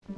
So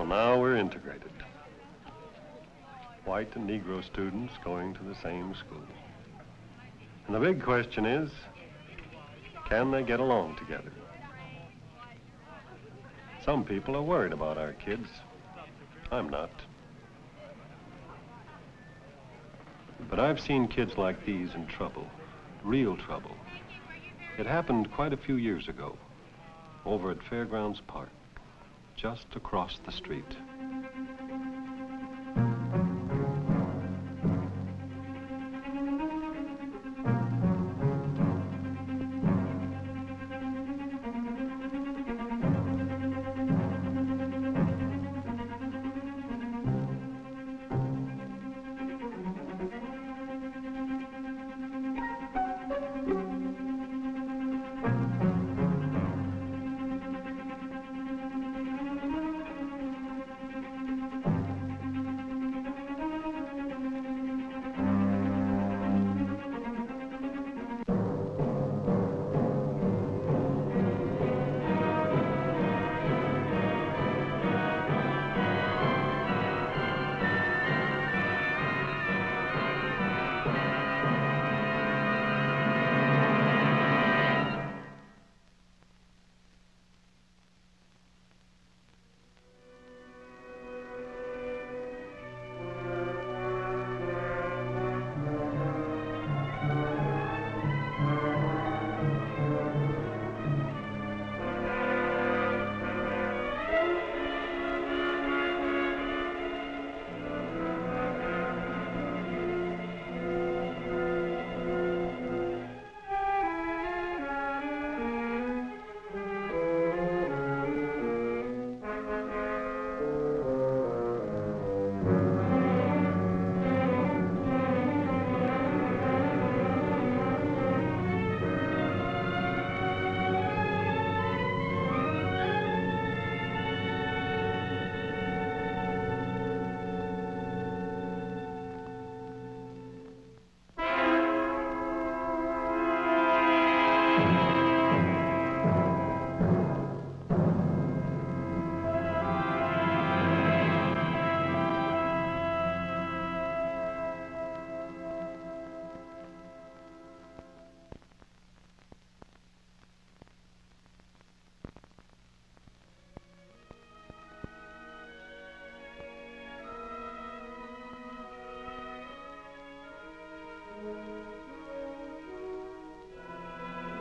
now we're integrated. White and Negro students going to the same school. And the big question is, can they get along together? Some people are worried about our kids. I'm not. But I've seen kids like these in trouble, real trouble. It happened quite a few years ago, over at Fairgrounds Park, just across the street.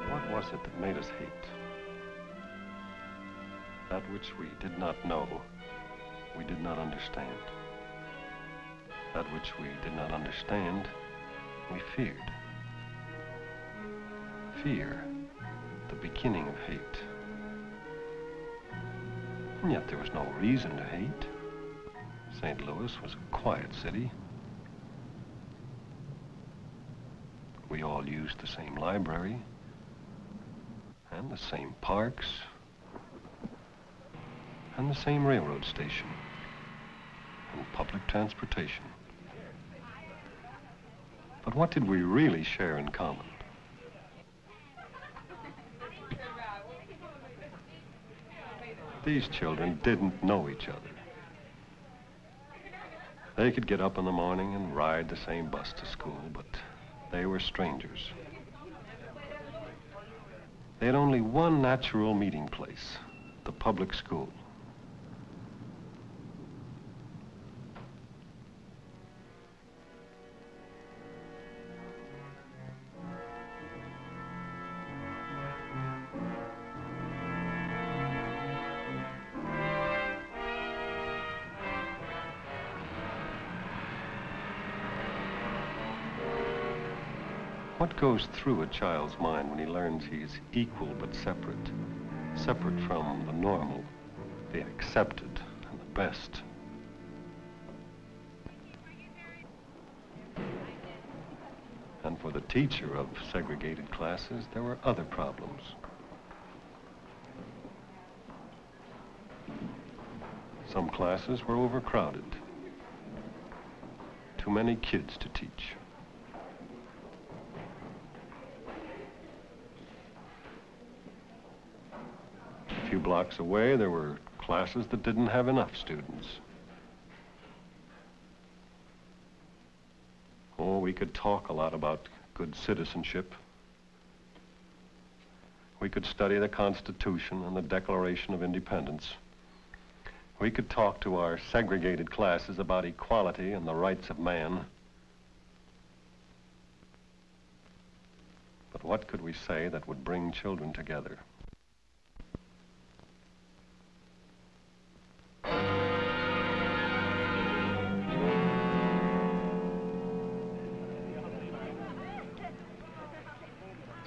What was it that made us hate? That which we did not know, we did not understand. That which we did not understand, we feared. Fear, the beginning of hate. And yet there was no reason to hate. St. Louis was a quiet city. We all used the same library and the same parks and the same railroad station and public transportation. But what did we really share in common? These children didn't know each other. They could get up in the morning and ride the same bus to school, but they were strangers. They had only one natural meeting place, the public school. What goes through a child's mind when he learns he's equal but separate? Separate from the normal, the accepted, and the best. And for the teacher of segregated classes, there were other problems. Some classes were overcrowded. Too many kids to teach. A few blocks away, there were classes that didn't have enough students. Oh, we could talk a lot about good citizenship. We could study the Constitution and the Declaration of Independence. We could talk to our segregated classes about equality and the rights of man. But what could we say that would bring children together?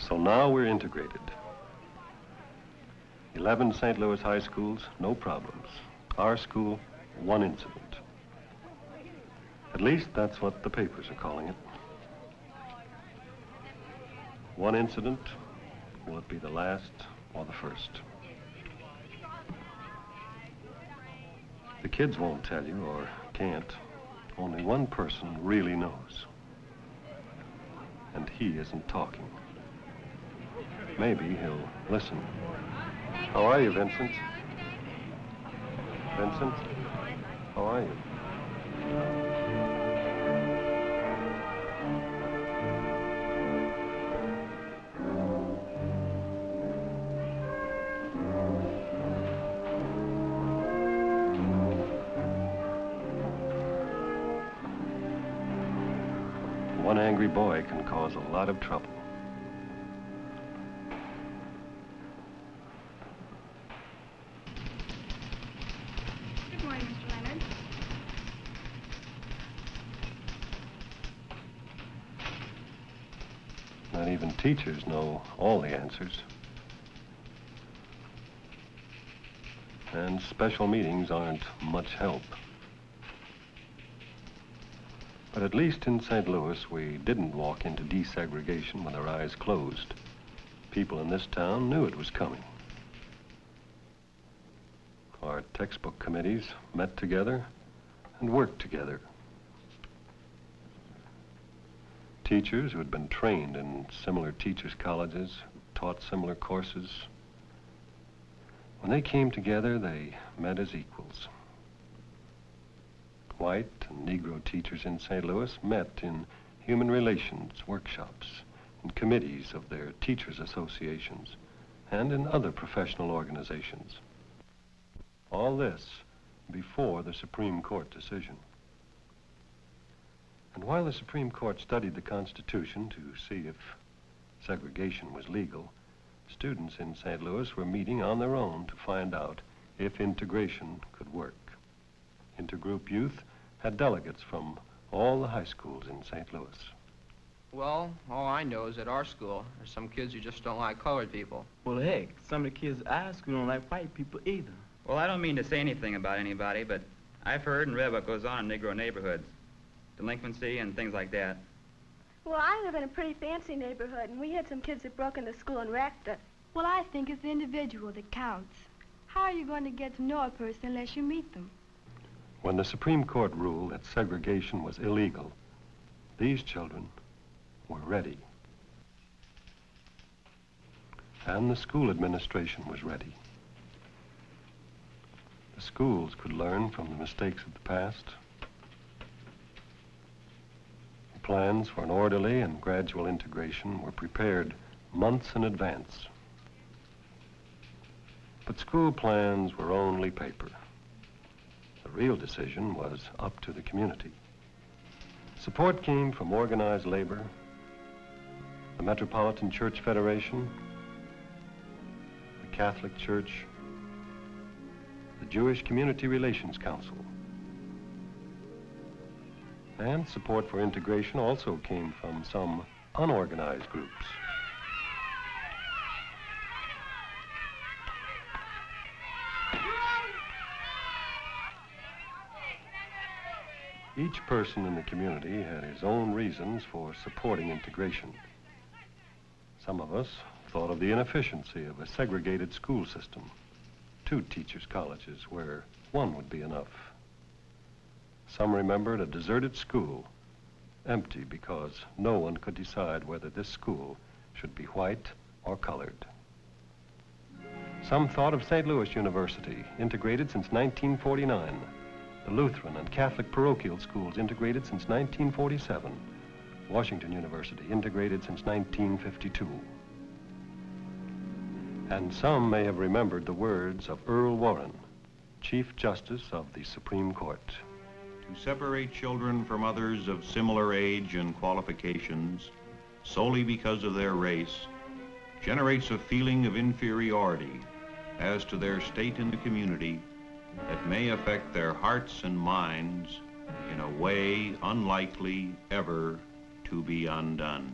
So now we're integrated. 11 St. Louis high schools, no problems. Our school, one incident. At least that's what the papers are calling it. One incident, will it be the last or the first? The kids won't tell you or can't. Only one person really knows. And he isn't talking. Maybe he'll listen. How are you, Vincent? Vincent? How are you? One angry boy can cause a lot of trouble. Not even teachers know all the answers. And special meetings aren't much help. But at least in St. Louis, we didn't walk into desegregation with our eyes closed. People in this town knew it was coming. Our textbook committees met together and worked together. Teachers who had been trained in similar teachers' colleges, taught similar courses, when they came together, they met as equals. White and Negro teachers in St. Louis met in human relations workshops, in committees of their teachers' associations, and in other professional organizations. All this before the Supreme Court decision. And while the Supreme Court studied the Constitution to see if segregation was legal, students in St. Louis were meeting on their own to find out if integration could work. Intergroup Youth had delegates from all the high schools in St. Louis. Well, all I know is at our school, there's some kids who just don't like colored people. Well, heck, some of the kids at our school don't like white people either. Well, I don't mean to say anything about anybody, but I've heard and read what goes on in Negro neighborhoods. Delinquency and things like that. Well, I live in a pretty fancy neighborhood, and we had some kids that broke into school and wrecked it. Well, I think it's the individual that counts. How are you going to get to know a person unless you meet them? When the Supreme Court ruled that segregation was illegal, these children were ready. And the school administration was ready. The schools could learn from the mistakes of the past. Plans for an orderly and gradual integration were prepared months in advance. But school plans were only paper. The real decision was up to the community. Support came from organized labor, the Metropolitan Church Federation, the Catholic Church, the Jewish Community Relations Council. And support for integration also came from some unorganized groups. Each person in the community had his own reasons for supporting integration. Some of us thought of the inefficiency of a segregated school system, 2 teachers' colleges where one would be enough. Some remembered a deserted school, empty because no one could decide whether this school should be white or colored. Some thought of St. Louis University, integrated since 1949. The Lutheran and Catholic parochial schools integrated since 1947. Washington University integrated since 1952. And some may have remembered the words of Earl Warren, Chief Justice of the Supreme Court. To separate children from others of similar age and qualifications solely because of their race generates a feeling of inferiority as to their state in the community that may affect their hearts and minds in a way unlikely ever to be undone.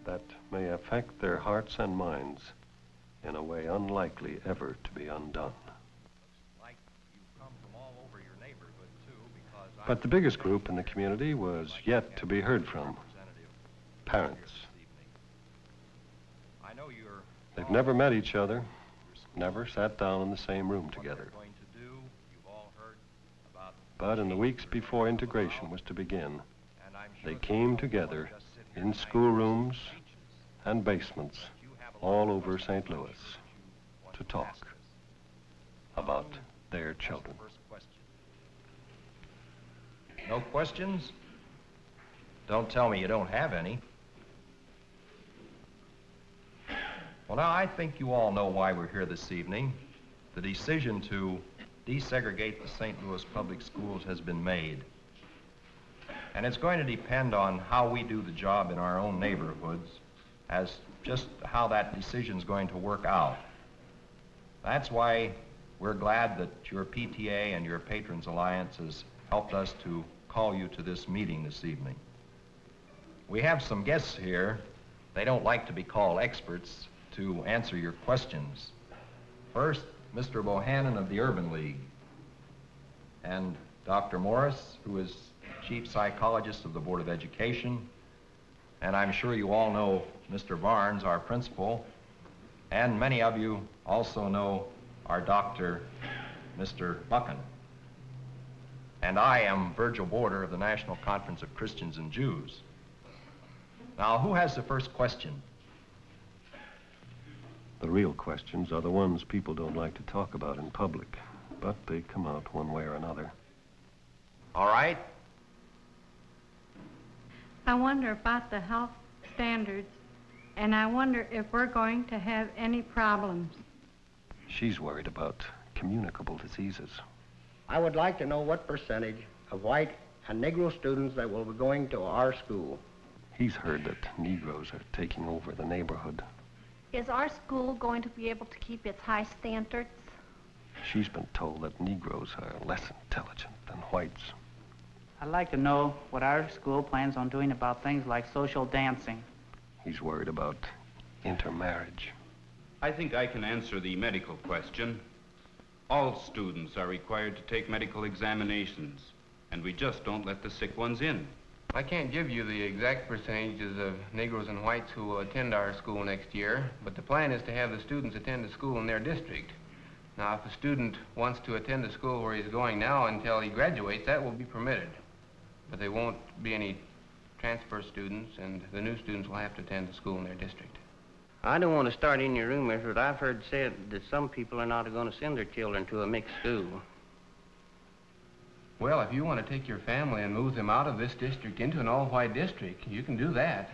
That may affect their hearts and minds in a way unlikely ever to be undone. But the biggest group in the community was yet to be heard from. Parents. They've never met each other, never sat down in the same room together. But in the weeks before integration was to begin, they came together in schoolrooms and basements all over St. Louis to talk about their children. No questions? Don't tell me you don't have any. Well, now, I think you all know why we're here this evening. The decision to desegregate the St. Louis public schools has been made. And it's going to depend on how we do the job in our own neighborhoods as just how that decision's going to work out. That's why we're glad that your PTA and your Patrons Alliance has helped us to call you to this meeting this evening. We have some guests here. They don't like to be called experts to answer your questions. First, Mr. Bohannon of the Urban League, and Dr. Morris, who is Chief Psychologist of the Board of Education, and I'm sure you all know Mr. Barnes, our principal, and many of you also know our doctor, Mr. Buchan. And I am Virgil Border of the National Conference of Christians and Jews. Now, who has the first question? The real questions are the ones people don't like to talk about in public, but they come out one way or another. All right. I wonder about the health standards, and I wonder if we're going to have any problems. She's worried about communicable diseases. I would like to know what percentage of white and Negro students that will be going to our school. He's heard that Negroes are taking over the neighborhood. Is our school going to be able to keep its high standards? She's been told that Negroes are less intelligent than whites. I'd like to know what our school plans on doing about things like social dancing. He's worried about intermarriage. I think I can answer the medical question. All students are required to take medical examinations, and we just don't let the sick ones in. I can't give you the exact percentages of Negroes and whites who will attend our school next year, but the plan is to have the students attend the school in their district. Now, if a student wants to attend the school where he's going now until he graduates, that will be permitted. But there won't be any transfer students, and the new students will have to attend the school in their district. I don't want to start any rumors, but I've heard said that some people are not going to send their children to a mixed school. Well, if you want to take your family and move them out of this district into an all-white district, you can do that.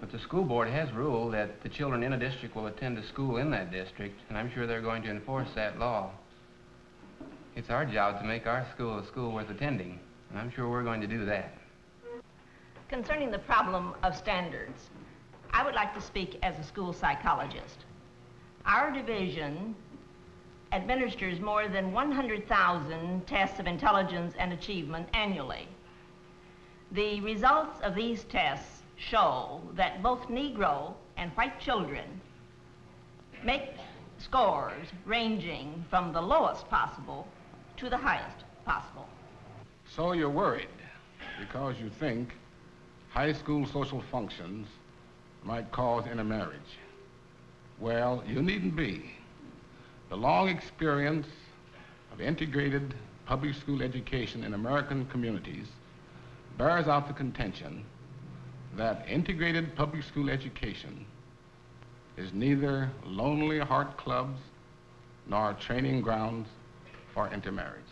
But the school board has ruled that the children in a district will attend a school in that district, and I'm sure they're going to enforce that law. It's our job to make our school a school worth attending, and I'm sure we're going to do that. Concerning the problem of standards, I would like to speak as a school psychologist. Our division administers more than 100,000 tests of intelligence and achievement annually. The results of these tests show that both Negro and white children make scores ranging from the lowest possible to the highest possible. So you're worried because you think high school social functions might cause intermarriage. Well, you needn't be. The long experience of integrated public school education in American communities bears out the contention that integrated public school education is neither lonely heart clubs nor training grounds for intermarriage.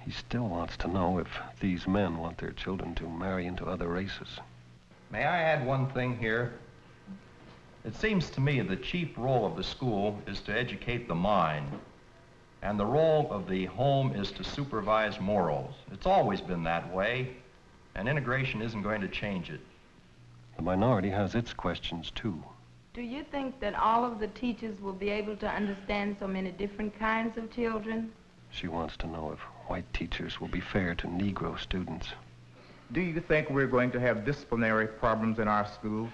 He still wants to know if these men want their children to marry into other races. May I add one thing here? It seems to me the chief role of the school is to educate the mind, and the role of the home is to supervise morals. It's always been that way, and integration isn't going to change it. The minority has its questions, too. Do you think that all of the teachers will be able to understand so many different kinds of children? She wants to know if white teachers will be fair to Negro students. Do you think we're going to have disciplinary problems in our schools?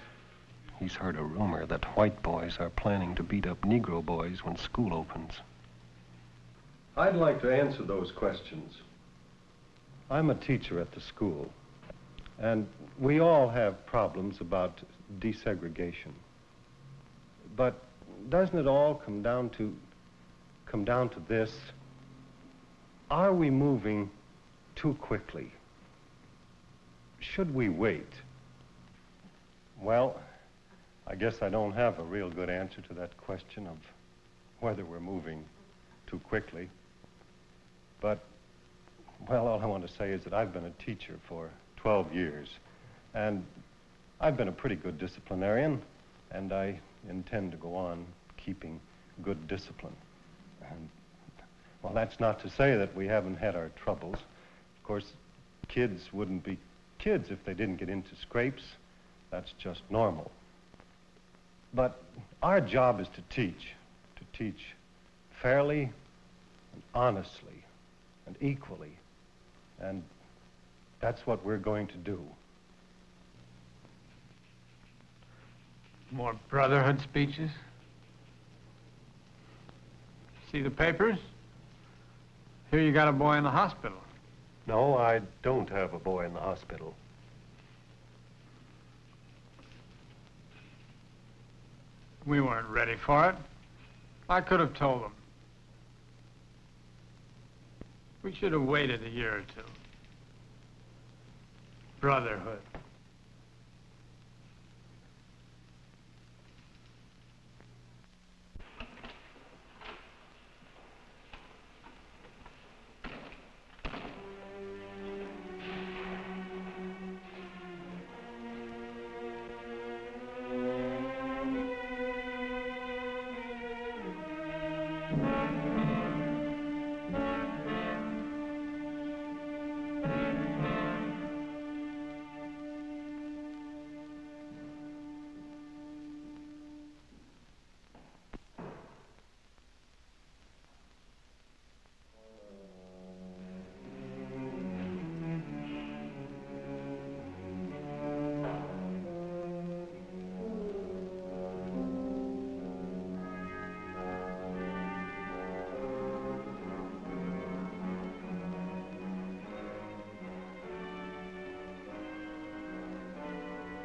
He's heard a rumor that white boys are planning to beat up Negro boys when school opens. I'd like to answer those questions. I'm a teacher at the school, and we all have problems about desegregation. But doesn't it all come down to this? Are we moving too quickly? Should we wait? Well, I guess I don't have a real good answer to that question of whether we're moving too quickly. But, well, all I want to say is that I've been a teacher for 12 years, and I've been a pretty good disciplinarian, and I intend to go on keeping good discipline. And, well, that's not to say that we haven't had our troubles. Of course, kids wouldn't be kids if they didn't get into scrapes. That's just normal. But our job is to teach fairly and honestly and equally. And that's what we're going to do. More brotherhood speeches? See the papers? Here you got a boy in the hospital. No, I don't have a boy in the hospital. We weren't ready for it. I could have told them. We should have waited a year or two. Brotherhood.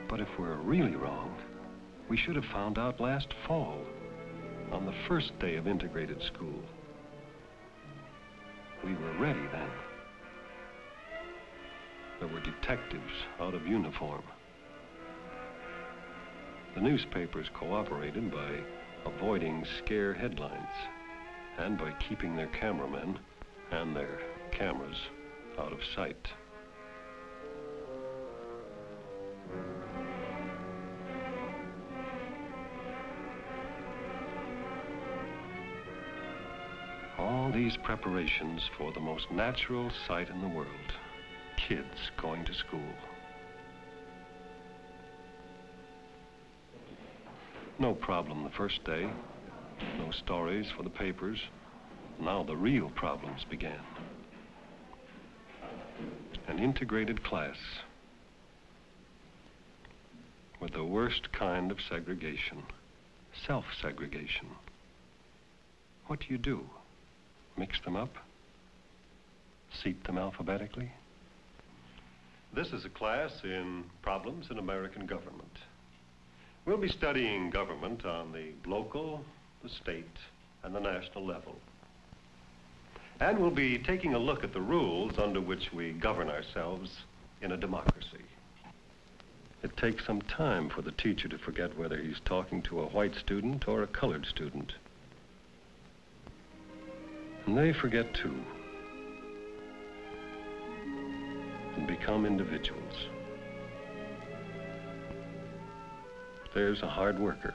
But if we're really wrong, we should have found out last fall, on the first day of integrated school. We were ready then. There were detectives out of uniform. The newspapers cooperated by avoiding scare headlines and by keeping their cameramen and their cameras out of sight. these preparations for the most natural sight in the world, kids going to school. No problem the first day, no stories for the papers. Now the real problems began. An integrated class with the worst kind of segregation, self-segregation. What do? Mix them up? Seat them alphabetically? This is a class in Problems in American Government. We'll be studying government on the local, the state, and the national level. And we'll be taking a look at the rules under which we govern ourselves in a democracy. It takes some time for the teacher to forget whether he's talking to a white student or a colored student. And they forget too, and become individuals. There's a hard worker,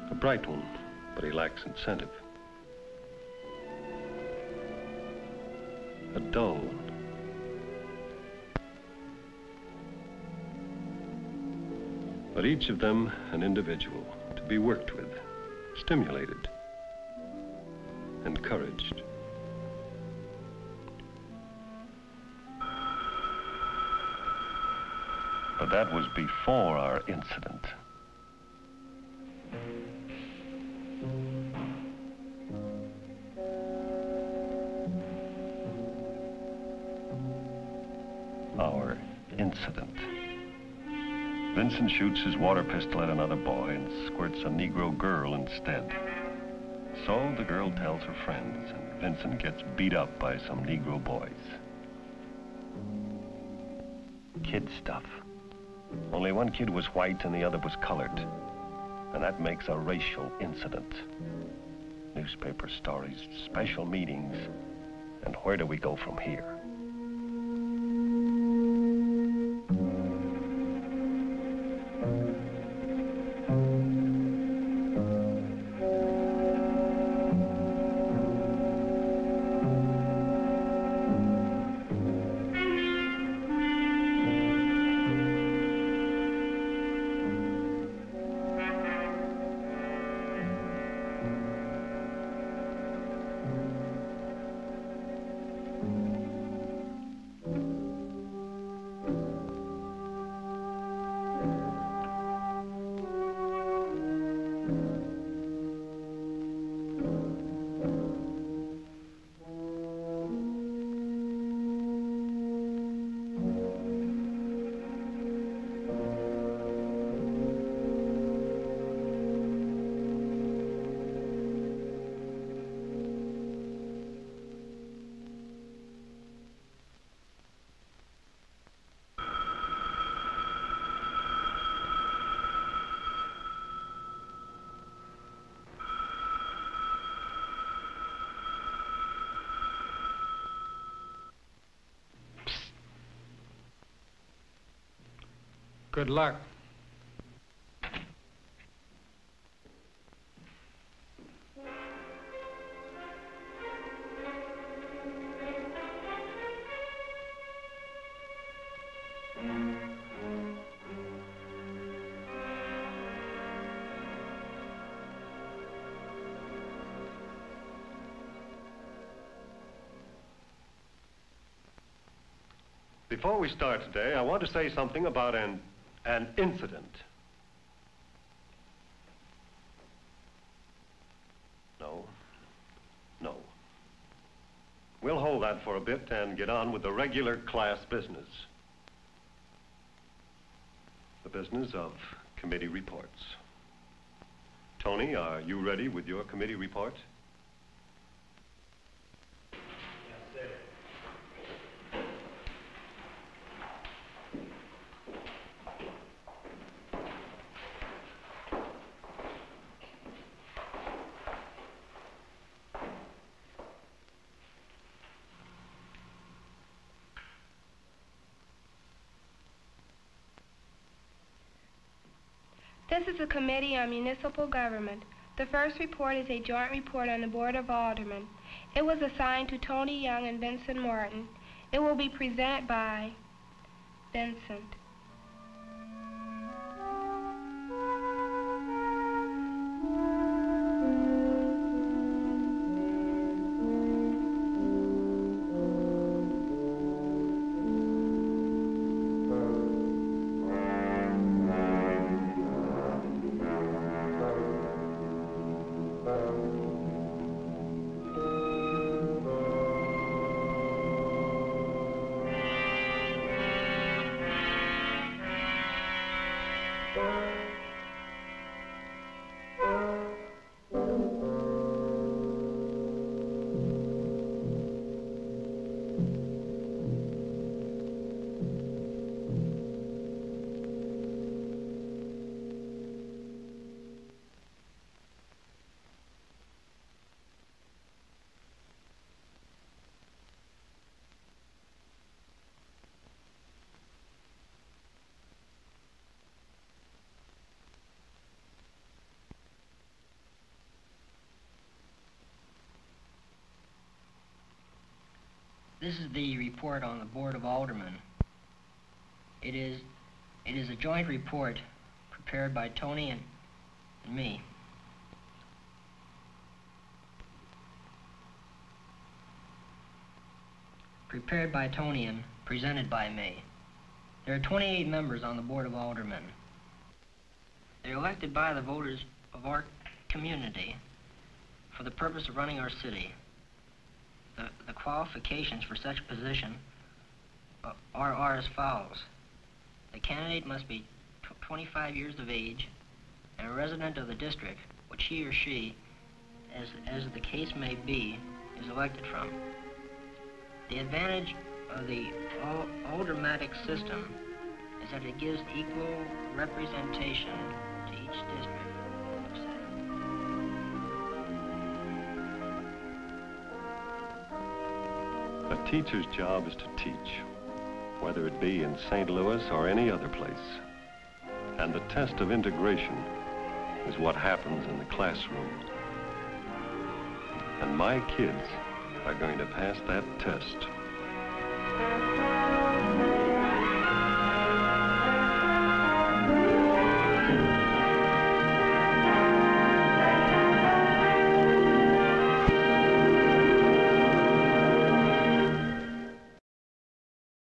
a bright one, but he lacks incentive. A dull one. But each of them an individual to be worked with, stimulated, encouraged. But that was before our incident. Our incident. Vincent shoots his water pistol at another boy and squirts a Negro girl instead. So the girl tells her friends, and Vincent gets beat up by some Negro boys. Kid stuff. Only one kid was white and the other was colored. And that makes a racial incident. Newspaper stories, special meetings, and where do we go from here? Good luck. Before we start today, I want to say something about an incident. No. We'll hold that for a bit and get on with the regular class business. The business of committee reports. Tony, are you ready with your committee report? This is the Committee on Municipal Government. The first report is a joint report on the Board of Aldermen. It was assigned to Tony Young and Vincent Martin. It will be presented by Vincent. This is the report on the Board of Aldermen. It is a joint report prepared by Tony and me. Prepared by Tony and presented by me. There are 28 members on the Board of Aldermen. They're elected by the voters of our community for the purpose of running our city. The qualifications for such a position are as follows. The candidate must be 25 years of age and a resident of the district which he or she, as the case may be, is elected from. The advantage of the aldermanic system is that it gives equal representation to each district. A teacher's job is to teach, whether it be in St. Louis or any other place. And the test of integration is what happens in the classroom. And my kids are going to pass that test.